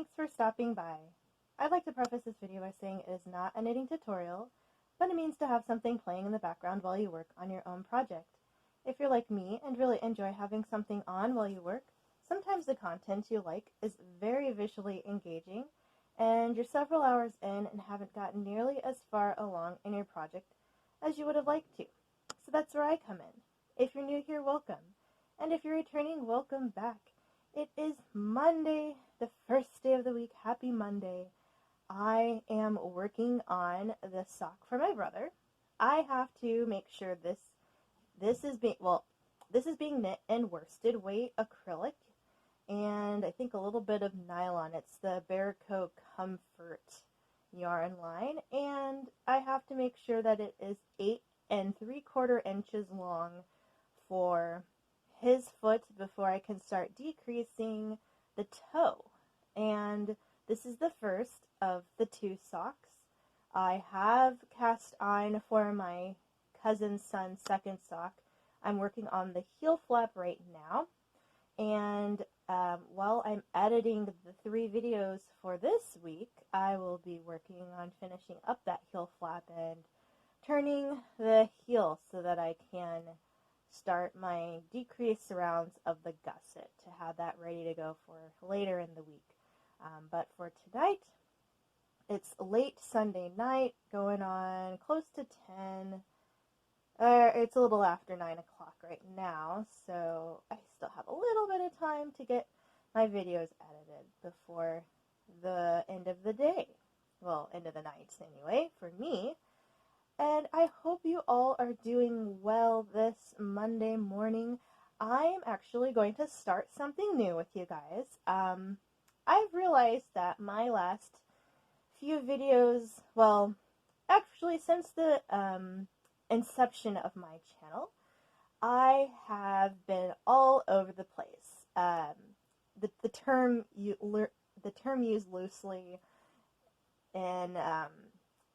Thanks for stopping by. I'd like to preface this video by saying it is not a knitting tutorial, but it means to have something playing in the background while you work on your own project. If you're like me and really enjoy having something on while you work, sometimes the content you like is very visually engaging, and you're several hours in and haven't gotten nearly as far along in your project as you would have liked to. So that's where I come in. If you're new here, welcome. And if you're returning, welcome back. It is Monday, the first day of the week. Happy Monday. I am working on the sock for my brother. I have to make sure this is being knit in worsted weight acrylic and I think a little bit of nylon. It's the Bearco Comfort yarn line, and I have to make sure that it is 8 3/4 inches long for his foot before I can start decreasing the toe. And this is the first of the 2 socks. I have cast on for my cousin's son's second sock. I'm working on the heel flap right now, and while I'm editing the 3 videos for this week, I will be working on finishing up that heel flap and turning the heel so that I can start my decrease rounds of the gusset to have that ready to go for later in the week. But for tonight, it's late Sunday night, going on close to 10. It's a little after 9 o'clock right now, so I still have a little bit of time to get my videos edited before the end of the day. Well, end of the night anyway, for me. And I hope you all are doing well this Monday morning. I'm actually going to start something new with you guys. I've realized that my last few videos, well, actually since the inception of my channel, I have been all over the place. The term used loosely in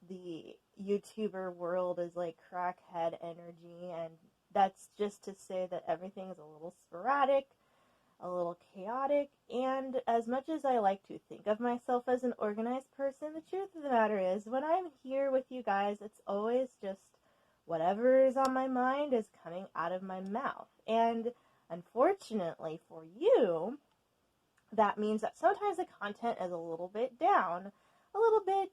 the YouTuber world is like crackhead energy, and that's just to say that everything is a little sporadic, a little chaotic, and as much as I like to think of myself as an organized person, the truth of the matter is when I'm here with you guys, it's always just whatever is on my mind is coming out of my mouth. And unfortunately for you, that means that sometimes the content is a little bit down, a little bit,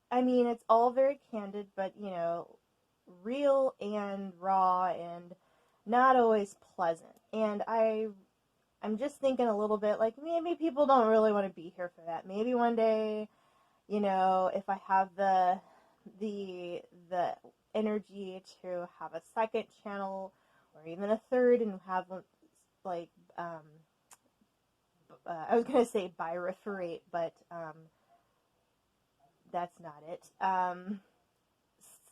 I mean, it's all very candid, but, you know, real and raw and not always pleasant. And I'm just thinking a little bit like maybe people don't really want to be here for that. Maybe one day, you know, if I have the energy to have a second channel or even a third and have like I was going to say bifurcate, but that's not it.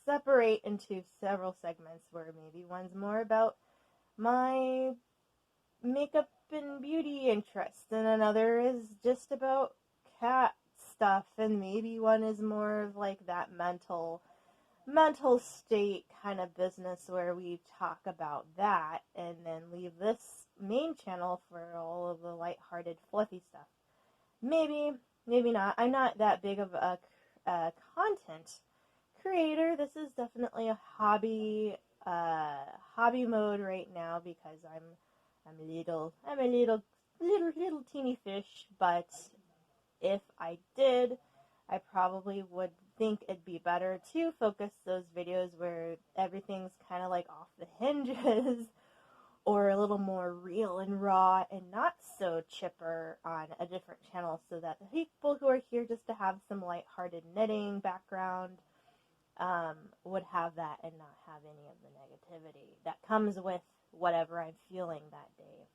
Separate into several segments where maybe one's more about my makeup and beauty interests, and another is just about cat stuff, and maybe one is more of like that mental state kind of business where we talk about that and then leave this main channel for all of the lighthearted fluffy stuff. Maybe not. I'm not that big of a content creator. This is definitely a hobby mode right now because I'm a little teeny fish, but if I did, I probably would think it'd be better to focus those videos where everything's kind of like off the hinges or a little more real and raw and not so chipper on a different channel, so that the people who are here just to have some lighthearted knitting background would have that and not have any of the negativity that comes with whatever I'm feeling that day.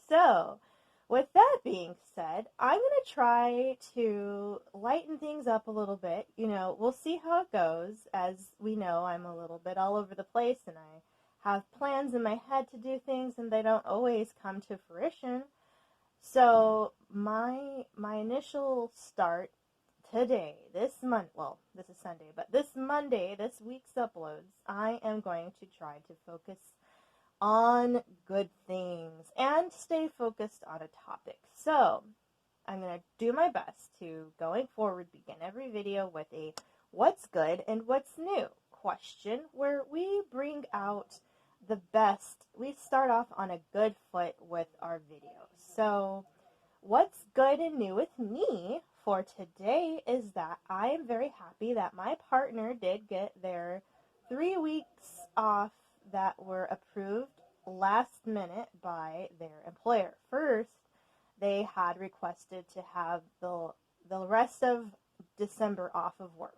So, with that being said, I'm going to try to lighten things up a little bit. You know, we'll see how it goes. As we know, I'm a little bit all over the place, and I have plans in my head to do things, and they don't always come to fruition. So, my initial start today, this month, well, this is Sunday, but this Monday, this week's uploads, I am going to try to focus on good things and stay focused on a topic. So, I'm going to do my best to, going forward, begin every video with a what's good and what's new question, where we bring out the best. We start off on a good foot with our videos. So what's good and new with me for today is that I am very happy that my partner did get their 3 weeks off that were approved last minute by their employer. First, they had requested to have the rest of December off of work.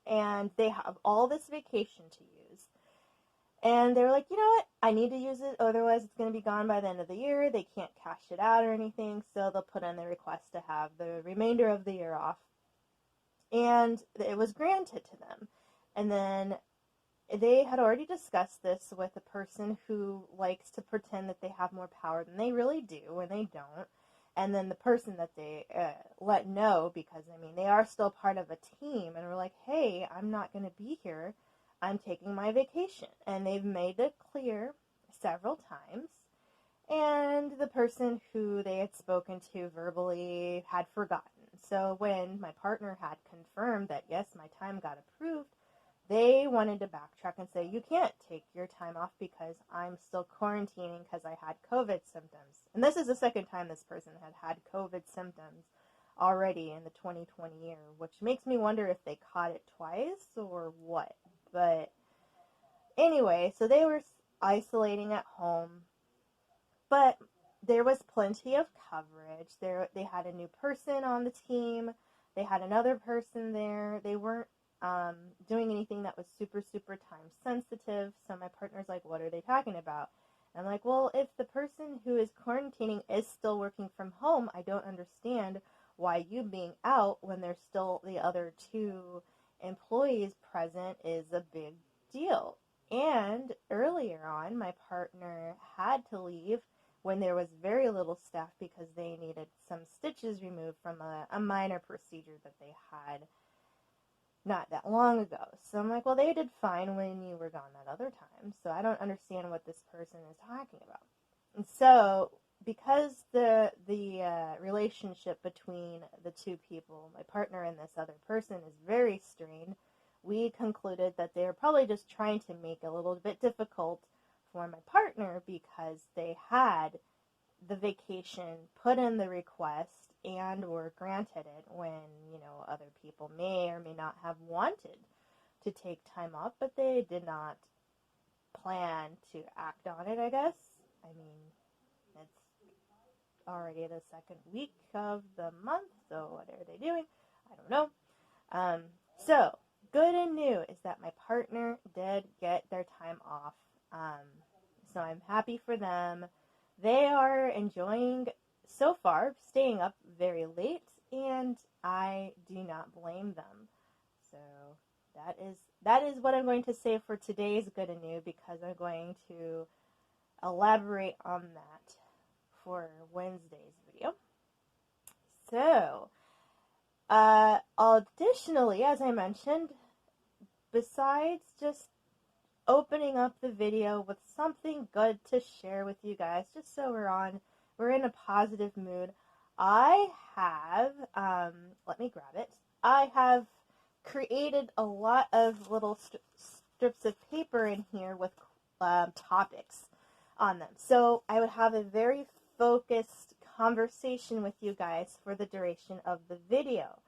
And they have all this vacation to use. And they were like, you know what, I need to use it, otherwise it's going to be gone by the end of the year. They can't cash it out or anything, so they'll put in the request to have the remainder of the year off. And it was granted to them. And then they had already discussed this with a person who likes to pretend that they have more power than they really do when they don't. And then the person that they let know, because, I mean, they are still part of a team, and we're like, hey, I'm not going to be here. I'm taking my vacation. And they've made it clear several times. And the person who they had spoken to verbally had forgotten. So when my partner had confirmed that, yes, my time got approved, they wanted to backtrack and say, you can't take your time off because I'm still quarantining because I had COVID symptoms. And this is the second time this person had COVID symptoms already in the 2020 year, which makes me wonder if they caught it twice or what. But anyway, so they were isolating at home, but there was plenty of coverage. They had a new person on the team. They had another person there. They weren't doing anything that was super, super time sensitive. So my partner's like, what are they talking about? And I'm like, well, if the person who is quarantining is still working from home, I don't understand why you being out when there's still the other 2 employees present is a big deal. And earlier on, my partner had to leave when there was very little staff because they needed some stitches removed from a minor procedure that they had not that long ago. So I'm like, well, they did fine when you were gone that other time, so I don't understand what this person is talking about. And so, because the relationship between the 2 people, my partner and this other person, is very strained, we concluded that they were probably just trying to make it a little bit difficult for my partner because they had the vacation, put in the request, and were granted it when, you know, other people may or may not have wanted to take time off, but they did not plan to act on it, I guess. I mean, it's already the 2nd week of the month, so what are they doing? I don't know. So, good and new is that my partner did get their time off. So I'm happy for them. They are enjoying, so far, staying up very late, and I do not blame them. So that is what I'm going to say for today's good and new, because I'm going to elaborate on that for Wednesday's video. So, additionally, as I mentioned, besides just opening up the video with something good to share with you guys, just so we're in a positive mood, I have, let me grab it, I have created a lot of little strips of paper in here with topics on them. So I would have a very focused conversation with you guys for the duration of the video.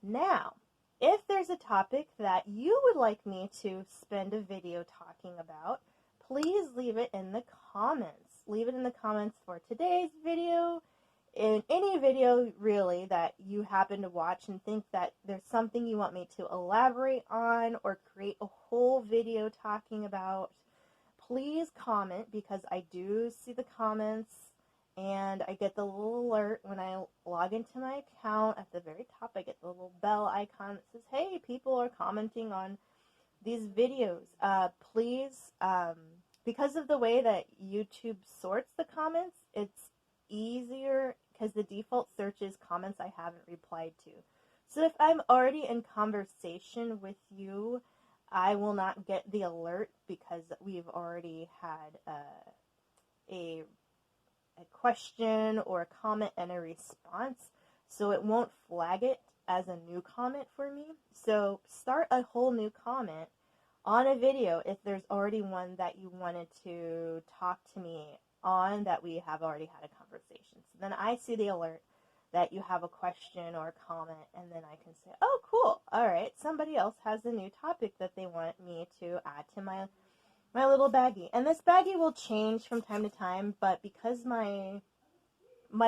Now, if there's a topic that you would like me to spend a video talking about, please leave it in the comments. Leave it in the comments for today's video, in any video really that you happen to watch and think that there's something you want me to elaborate on or create a whole video talking about. Please comment, because I do see the comments and I get the little alert when I log into my account. At the very top, I get the little bell icon that says, hey, people are commenting on these videos. Please, because of the way that YouTube sorts the comments, it's easier because the default search is comments I haven't replied to. So if I'm already in conversation with you, I will not get the alert because we've already had a question or a comment and a response. so it won't flag it as a new comment for me. So start a whole new comment on a video if there's already one that you wanted to talk to me on that we have already had a conversation. So then I see the alert that you have a question or a comment, and then I can say, oh, cool, all right, somebody else has a new topic that they want me to add to my little baggie. And this baggie will change from time to time, but because my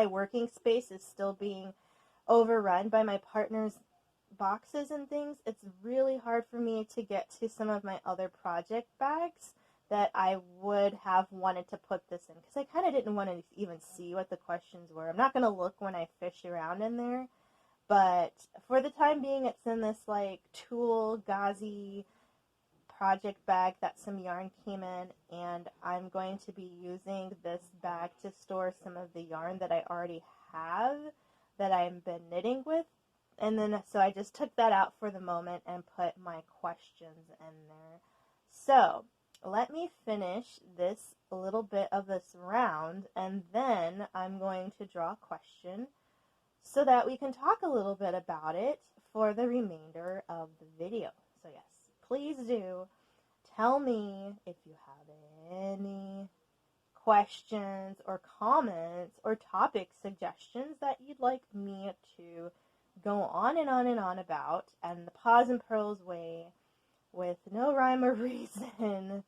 working space is still being overrun by my partner's boxes and things, it's really hard for me to get to some of my other project bags that I would have wanted to put this in, because I kind of didn't want to even see what the questions were. I'm not going to look when I fish around in there, but for the time being, it's in this like tulle gauzy project bag that some yarn came in, and I'm going to be using this bag to store some of the yarn that I already have that I've been knitting with. And then so I just took that out for the moment and put my questions in there. So let me finish this little bit of this round, and then I'm going to draw a question so that we can talk a little bit about it for the remainder of the video. So yes, please do tell me if you have any questions or comments or topic suggestions that you'd like me to go on and on and on about, and the Paws and Pearls way, with no rhyme or reason,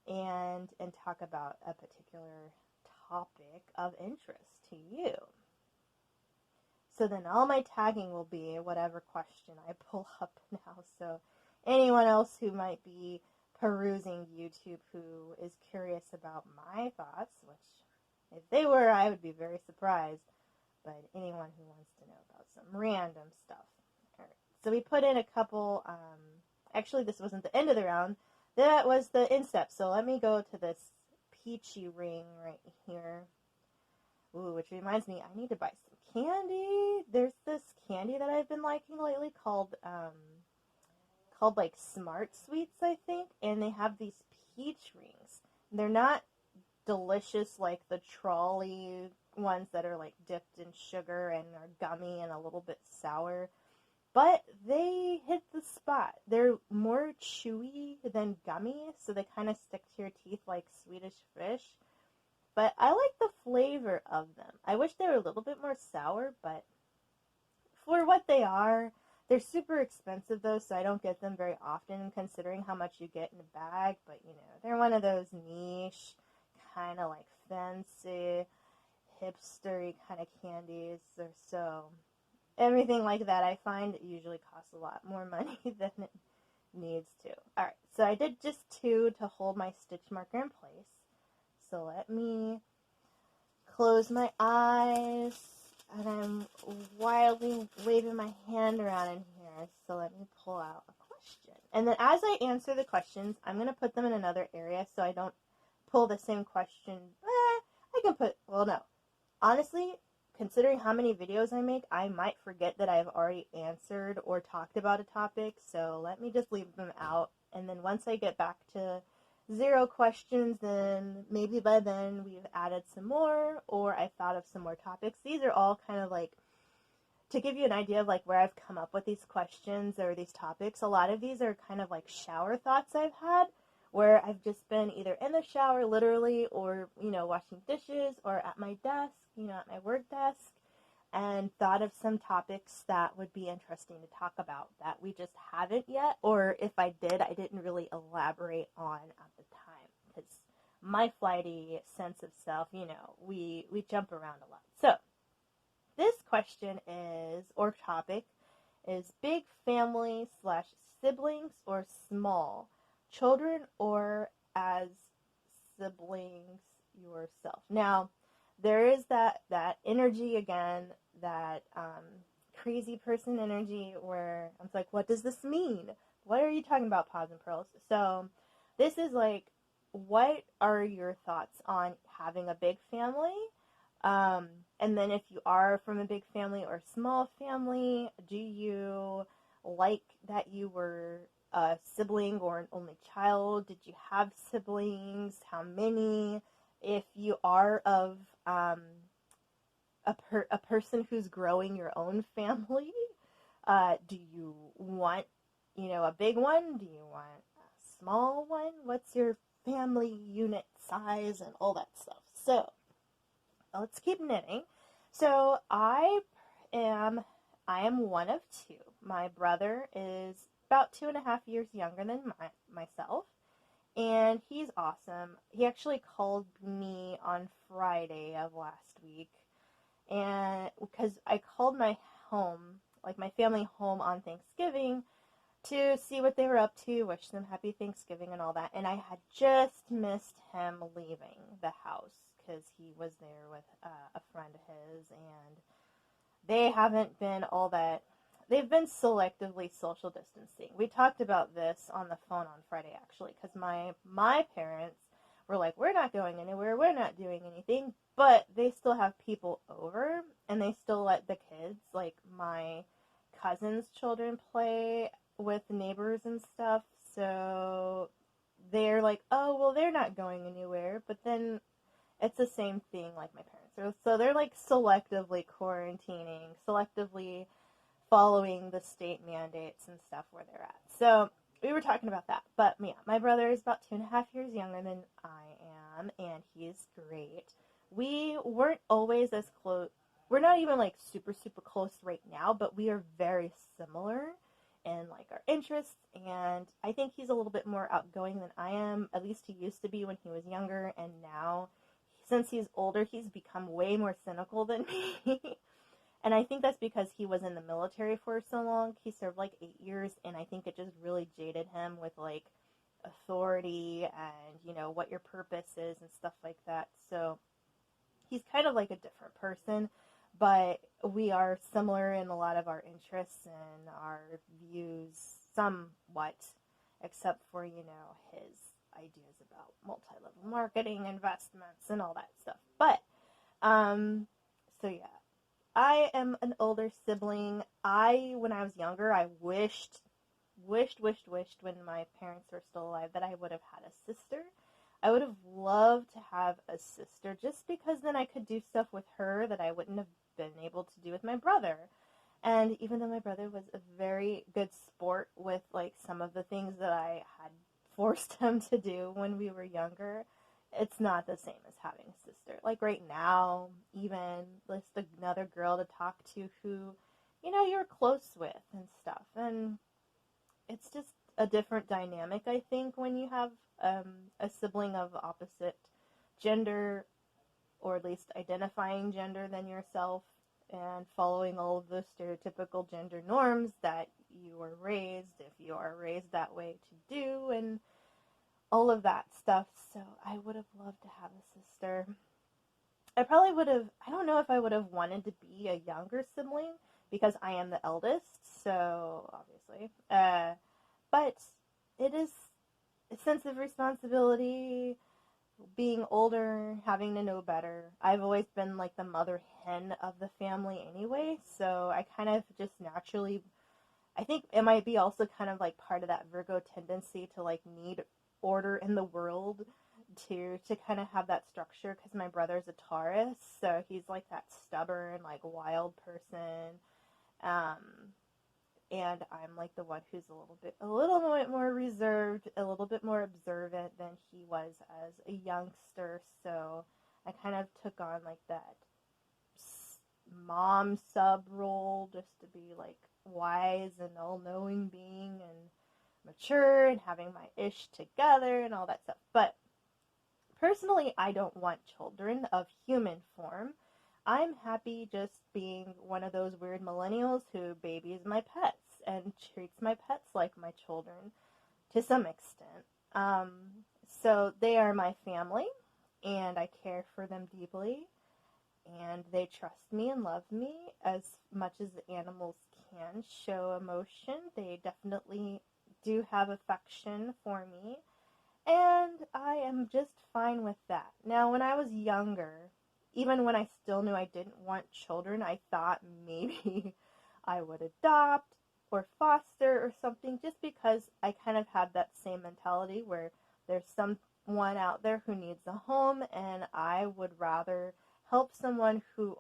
and talk about a particular topic of interest to you. So then all my tagging will be whatever question I pull up now. So anyone else who might be perusing YouTube who is curious about my thoughts, which if they were, I would be very surprised, but anyone who wants to know about some random stuff. All right. So we put in a couple, actually this wasn't the end of the round, that was the instep. So let me go to this peachy ring right here. Ooh, which reminds me, I need to buy some candy. There's this candy that I've been liking lately called like Smart Sweets, I think, and they have these peach rings. They're not delicious like the trolley ones that are like dipped in sugar and are gummy and a little bit sour, but they hit the spot. They're more chewy than gummy, so they kind of stick to your teeth like Swedish fish, but I like the flavor of them. I wish they were a little bit more sour, but for what they are, they're super expensive though, so I don't get them very often considering how much you get in a bag, but you know, they're one of those niche, kind of like fancy, hipstery kind of candies, or so everything like that I find it usually costs a lot more money than it needs to. Alright, so I did just 2 to hold my stitch marker in place. So let me close my eyes, and I'm wildly waving my hand around in here, so let me pull out a question. And then as I answer the questions, I'm going to put them in another area so I don't pull the same question. I can put, well, no. Honestly, considering how many videos I make, I might forget that I've already answered or talked about a topic, so let me just leave them out. And then once I get back to 0 questions, then maybe by then we've added some more, or I've thought of some more topics. These are all kind of like, to give you an idea of like where I've come up with these questions or these topics, a lot of these are kind of like shower thoughts I've had, where I've just been either in the shower literally, or, you know, washing dishes, or at my desk, you know, at my work desk, and thought of some topics that would be interesting to talk about that we just haven't yet, or if I did, I didn't really elaborate on at the time, because my flighty sense of self, you know, we jump around a lot. So this question is, or topic is, big family / siblings or small, children or as siblings yourself. Now, there is that energy again, that crazy person energy where I'm like, what does this mean? What are you talking about, Paws and Pearls? So this is like, what are your thoughts on having a big family? And then if you are from a big family or small family, do you like that you were a sibling or an only child? Did you have siblings? How many? If you are of a person who's growing your own family? Do you want, a big one? Do you want a small one? What's your family unit size and all that stuff? So let's keep knitting. So am I am one of two. My brother is about 2.5 years younger than myself, and he's awesome. He actually called me on Friday of last week, and because I called my home, like my family home on Thanksgiving, to see what they were up to, wish them happy Thanksgiving and all that, and I had just missed him leaving the house because he was there with a friend of his, and they haven't been all that. They've been selectively social distancing. We talked about this on the phone on Friday, actually, because my parents were like, we're not going anywhere, we're not doing anything, but they still have people over, and they still let the kids, like my cousins' children, play with neighbors and stuff, so they're like, oh, well, they're not going anywhere, but then it's the same thing like my parents are. So they're like selectively quarantining, selectively following the state mandates and stuff where they're at. So we were talking about that. But yeah, my brother is about 2.5 years younger than I am, and he's great. We weren't always as close. We're not even like super, super close right now, but we are very similar in like our interests, and I think he's a little bit more outgoing than I am. At least he used to be when he was younger, and now since he's older, he's become way more cynical than me. And I think that's because he was in the military for so long. He served like 8 years, and I think it just really jaded him with like authority and, what your purpose is and stuff like that. So he's kind of like a different person, but we are similar in a lot of our interests and our views somewhat, except for, his ideas about multi-level marketing, investments, and all that stuff. But, so yeah, I am an older sibling. When I was younger, I wished when my parents were still alive that I would have had a sister. I would have loved to have a sister just because then I could do stuff with her that I wouldn't have been able to do with my brother. And even though my brother was a very good sport with like some of the things that I had forced him to do when we were younger, it's not the same as having a sister. Like right now, even just another girl to talk to who, you're close with and stuff. And it's just a different dynamic, I think, when you have a sibling of opposite gender, or at least identifying gender than yourself, and following all of the stereotypical gender norms that you were raised, if you are raised that way, to do, and all of that stuff. So I would have loved to have a sister. I probably would have, I don't know if I would have wanted to be a younger sibling, because I am the eldest, so obviously. But it is a sense of responsibility, being older, having to know better. I've always been like the mother hen of the family anyway, so I kind of just naturally, I think it might be also kind of like part of that Virgo tendency to like need order in the world, to kind of have that structure, because my brother's a Taurus, so he's like that stubborn, like wild person. And I'm like the one who's a little bit more reserved, a little bit more observant than he was as a youngster. So I kind of took on like that mom sub role, just to be like wise and all-knowing being and mature and having my ish together and all that stuff. But personally, I don't want children of human form. I'm happy just being one of those weird millennials who babies my pets and treats my pets like my children to some extent. So they are my family, and I care for them deeply, and they trust me and love me as much as animals can show emotion. They definitely do have affection for me, and I am just fine with that. Now, when I was younger, even when I still knew I didn't want children, I thought maybe I would adopt or foster or something, just because I kind of had that same mentality where there's someone out there who needs a home, and I would rather help someone who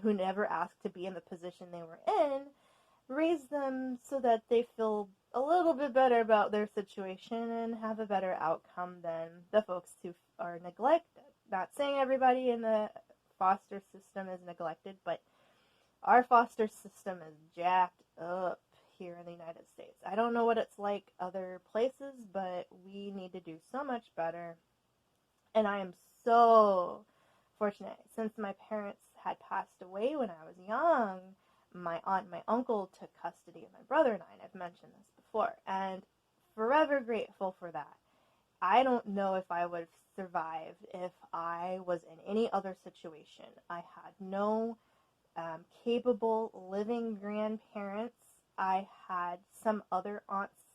who never asked to be in the position they were in, raise them so that they feel a little bit better about their situation and have a better outcome than the folks who are neglected. Not saying everybody in the foster system is neglected, but our foster system is jacked up here in the United States. I don't know what it's like other places, but we need to do so much better. And I am so fortunate. Since my parents had passed away when I was young, my aunt and my uncle took custody of my brother and I, and I've mentioned this before, and forever grateful for that. I don't know if I would have survived if I was in any other situation. I had no capable living grandparents. I had some other aunts.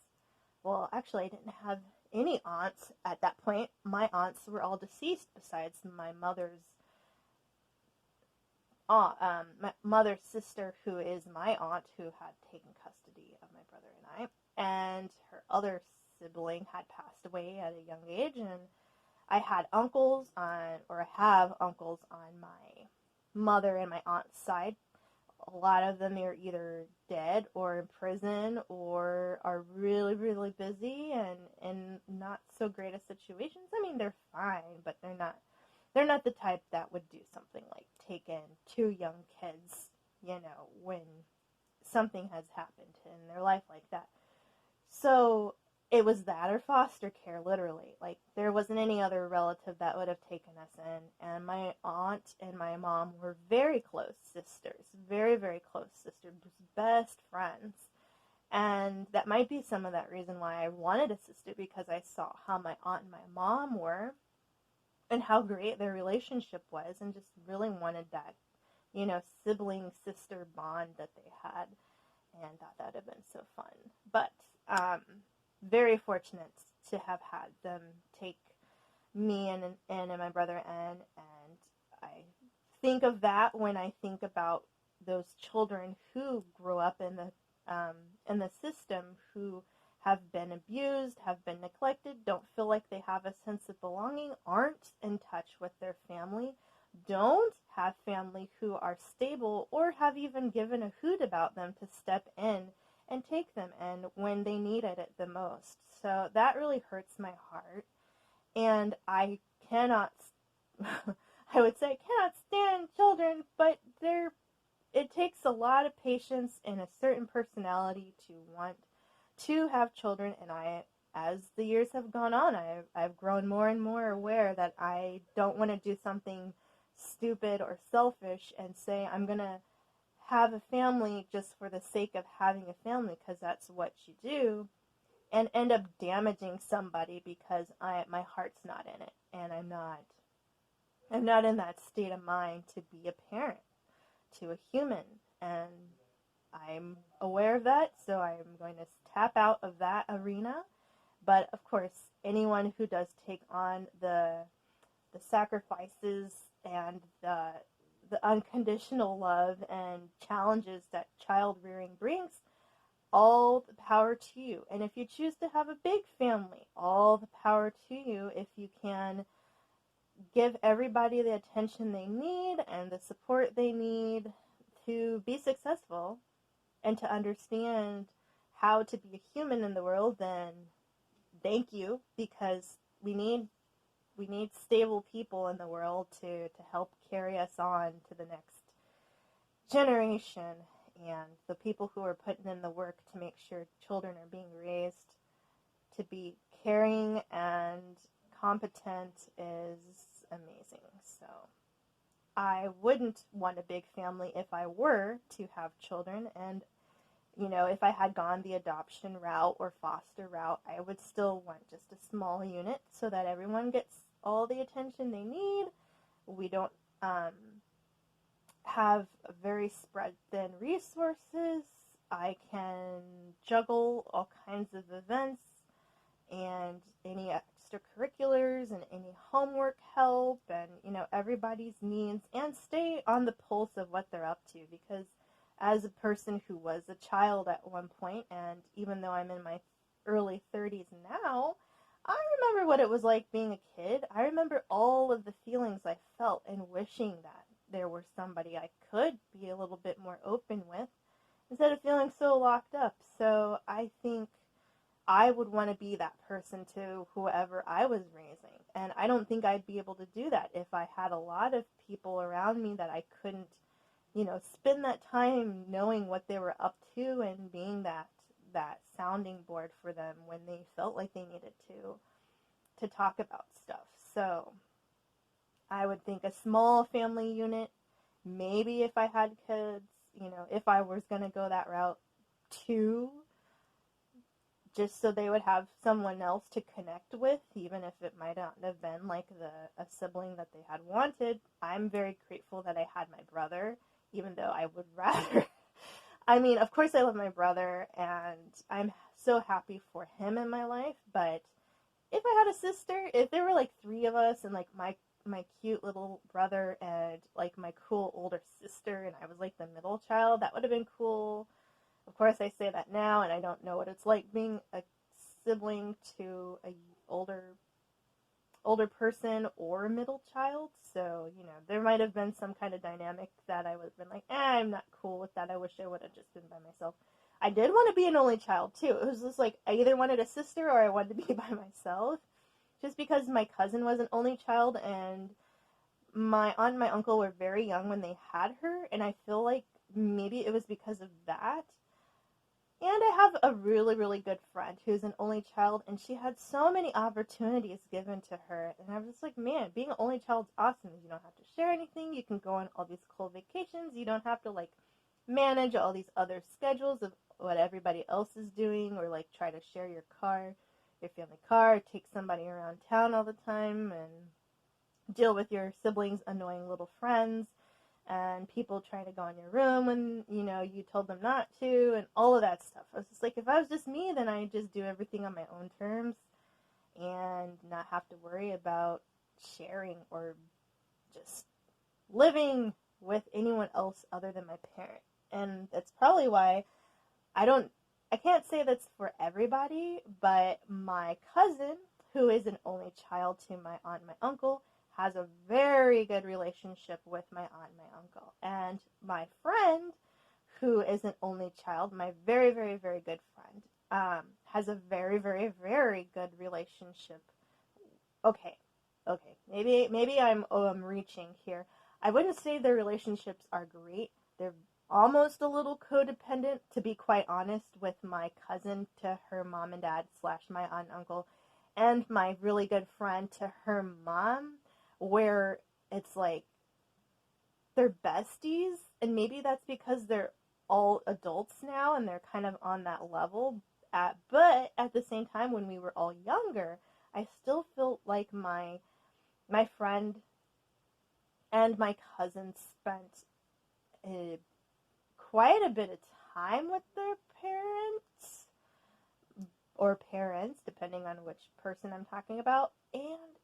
Well, actually, I didn't have any aunts at that point. My aunts were all deceased besides my mother's sister, who is my aunt, who had taken custody of my brother and I, and her other sibling had passed away at a young age, and I had uncles I have uncles on my mother and my aunt's side. A lot of them are either dead or in prison or are really, really busy and in not so great a situations. I mean, they're fine, but they're not the type that would do something like take in two young kids, when something has happened in their life like that. So it was that or foster care, literally. Like, there wasn't any other relative that would have taken us in. And my aunt and my mom were very close sisters, very, very close sisters, best friends. And that might be some of that reason why I wanted a sister, because I saw how my aunt and my mom were and how great their relationship was, and just really wanted that, sibling sister bond that they had, and thought that would have been so fun. But very fortunate to have had them take me and my brother in, and I think of that when I think about those children who grew up in the system, who have been abused, have been neglected, don't feel like they have a sense of belonging, aren't in touch with their family, don't have family who are stable or have even given a hoot about them to step in and take them in when they needed it the most. So that really hurts my heart. And I cannot, I would say I cannot stand children, but it takes a lot of patience and a certain personality to want to have children. And as the years have gone on, I've grown more and more aware that I don't want to do something stupid or selfish and say I'm going to have a family just for the sake of having a family, because that's what you do, and end up damaging somebody because my heart's not in it, and I'm not in that state of mind to be a parent to a human, and I'm aware of that, so I'm going to tap out of that arena. But of course, anyone who does take on the sacrifices and the unconditional love and challenges that child rearing brings, all the power to you. And if you choose to have a big family, all the power to you if you can give everybody the attention they need and the support they need to be successful and to understand how to be a human in the world. Then thank you, because we need stable people in the world to help carry us on to the next generation, and the people who are putting in the work to make sure children are being raised to be caring and competent is amazing. So I wouldn't want a big family if I were to have children, and if I had gone the adoption route or foster route, I would still want just a small unit so that everyone gets all the attention they need. We don't have very spread thin resources. I can juggle all kinds of events and any extracurriculars and any homework help and, everybody's needs, and stay on the pulse of what they're up to, because as a person who was a child at one point, and even though I'm in my early 30s now, I remember what it was like being a kid. I remember all of the feelings I felt and wishing that there were somebody I could be a little bit more open with instead of feeling so locked up. So I think I would want to be that person to whoever I was raising. And I don't think I'd be able to do that if I had a lot of people around me that I couldn't, spend that time knowing what they were up to and being that sounding board for them when they felt like they needed to talk about stuff. So I would think a small family unit, maybe if I had kids, if I was going to go that route, too, just so they would have someone else to connect with, even if it might not have been like a sibling that they had wanted. I'm very grateful that I had my brother, even though I would rather. I mean, of course I love my brother, and I'm so happy for him in my life, but if I had a sister, if there were like three of us, and like my cute little brother and like my cool older sister, and I was like the middle child, that would have been cool. Of course, I say that now, and I don't know what it's like being a sibling to a older person or a middle child. So, there might have been some kind of dynamic that I would have been like, I'm not cool with that. I wish I would have just been by myself. I did want to be an only child, too. It was just like, I either wanted a sister or I wanted to be by myself. Just because my cousin was an only child, and my aunt and my uncle were very young when they had her, and I feel like maybe it was because of that. And I have a really, really good friend who's an only child, and she had so many opportunities given to her. And I was just like, man, being an only child's awesome. You don't have to share anything. You can go on all these cool vacations. You don't have to, like, manage all these other schedules of what everybody else is doing, or, like, try to share your family car, take somebody around town all the time, and deal with your siblings' annoying little friends. And people trying to go in your room when, you told them not to, and all of that stuff. I was just like, if I was just me, then I'd just do everything on my own terms and not have to worry about sharing or just living with anyone else other than my parent. And that's probably why I can't say that's for everybody, but my cousin, who is an only child to my aunt and my uncle, has a very good relationship with my aunt and my uncle. And my friend, who is an only child, my very, very, very good friend, has a very, very, very good relationship. Okay, maybe I'm reaching here. I wouldn't say their relationships are great. They're almost a little codependent, to be quite honest, with my cousin to her mom and dad / my aunt and uncle, and my really good friend to her mom, where it's like they're besties, and maybe that's because they're all adults now and they're kind of on that level. But at the same time, when we were all younger, I still felt like my friend and my cousin spent quite a bit of time with their parents, depending on which person I'm talking about, and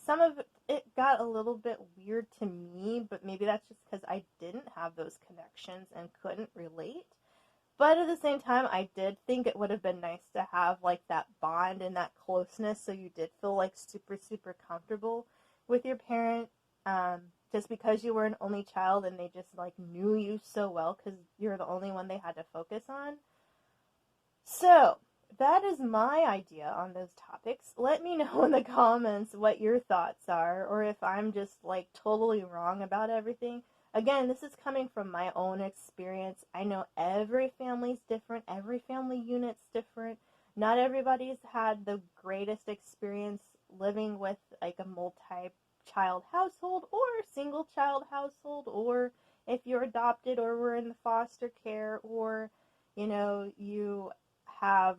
some of it got a little bit weird to me, but maybe that's just because I didn't have those connections and couldn't relate. But at the same time, I did think it would have been nice to have like that bond and that closeness, so you did feel like super, super comfortable with your parent, just because you were an only child and they just like knew you so well because you're the only one they had to focus on. So that is my idea on those topics. Let me know in the comments what your thoughts are, or if I'm just like totally wrong about everything. Again, this is coming from my own experience. I know every family's different, every family unit's different. Not everybody's had the greatest experience living with like a multi-child household or single child household, or if you're adopted or were in the foster care, or you have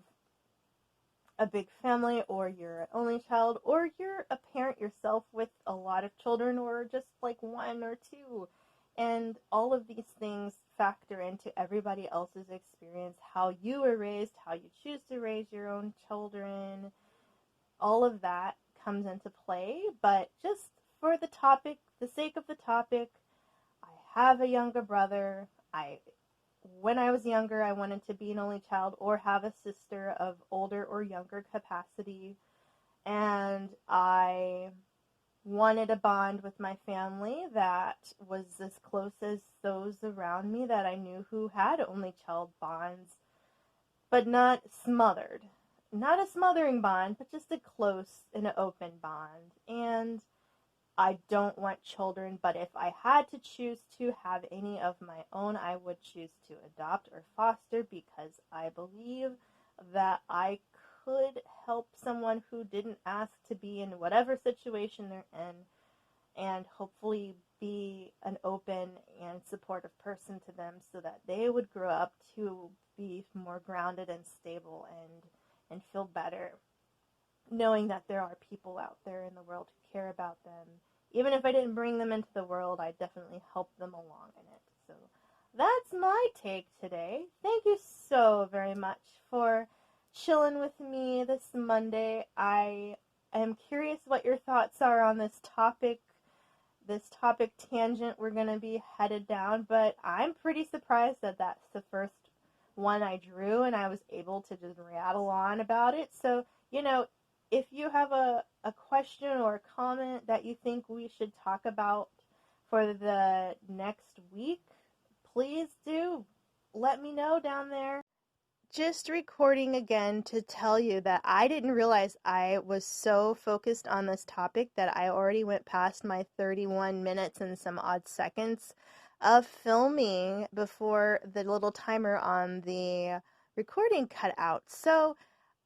a big family, or you're an only child, or you're a parent yourself with a lot of children, or just like one or two. And all of these things factor into everybody else's experience, how you were raised, how you choose to raise your own children. All of that comes into play. But just for the topic, the sake of the topic, I have a younger brother. When I was younger, I wanted to be an only child or have a sister of older or younger capacity. and I wanted a bond with my family that was as close as those around me that I knew who had only child bonds, but not smothered. Not a smothering bond, but just a close and an open bond. And I don't want children, but if I had to choose to have any of my own, I would choose to adopt or foster because I believe that I could help someone who didn't ask to be in whatever situation they're in and hopefully be an open and supportive person to them so that they would grow up to be more grounded and stable and feel better knowing that there are people out there in the world who care about them. Even if I didn't bring them into the world, I definitely helped them along in it. So that's my take today. Thank you so very much for chilling with me this Monday. I am curious what your thoughts are on this topic tangent we're going to be headed down, but I'm pretty surprised that that's the first one I drew and I was able to just rattle on about it. So, if you have a question or a comment that you think we should talk about for the next week, please do let me know down there. Just recording again to tell you that I didn't realize I was so focused on this topic that I already went past my 31 minutes and some odd seconds of filming before the little timer on the recording cut out. So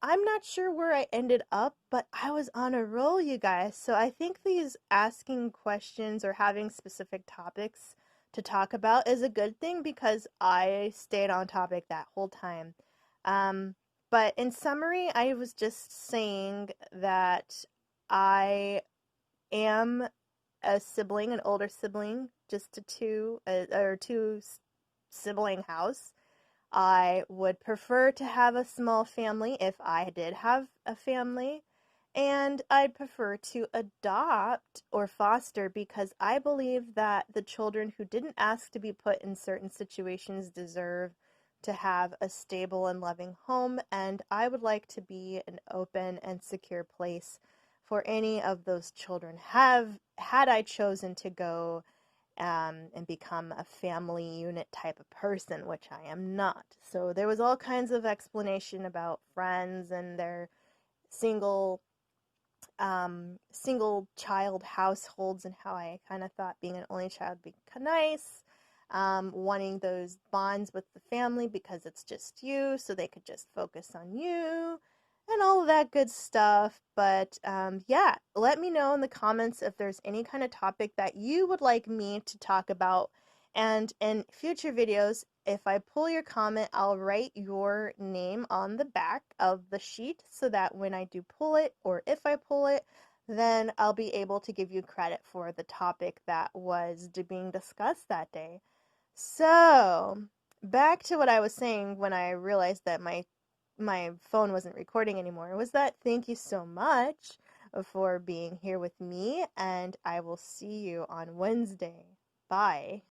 I'm not sure where I ended up, but I was on a roll, you guys. So I think these asking questions or having specific topics to talk about is a good thing because I stayed on topic that whole time. Um, but in summary, I was just saying that I am a sibling, an older sibling, just a two sibling house. I would prefer to have a small family if I did have a family, and I'd prefer to adopt or foster because I believe that the children who didn't ask to be put in certain situations deserve to have a stable and loving home, and I would like to be an open and secure place for any of those children had I chosen to go and become a family unit type of person, which I am not. So there was all kinds of explanation about friends and their single single child households and how I kind of thought being an only child would be nice. Wanting those bonds with the family because it's just you, so they could just focus on you and all of that good stuff. But yeah, let me know in the comments if there's any kind of topic that you would like me to talk about. And in future videos, if I pull your comment, I'll write your name on the back of the sheet so that when I do pull it, or if I pull it, then I'll be able to give you credit for the topic that was being discussed that day. So, back to what I was saying when I realized that my phone wasn't recording anymore was that thank you so much for being here with me, and I will see you on Wednesday. Bye.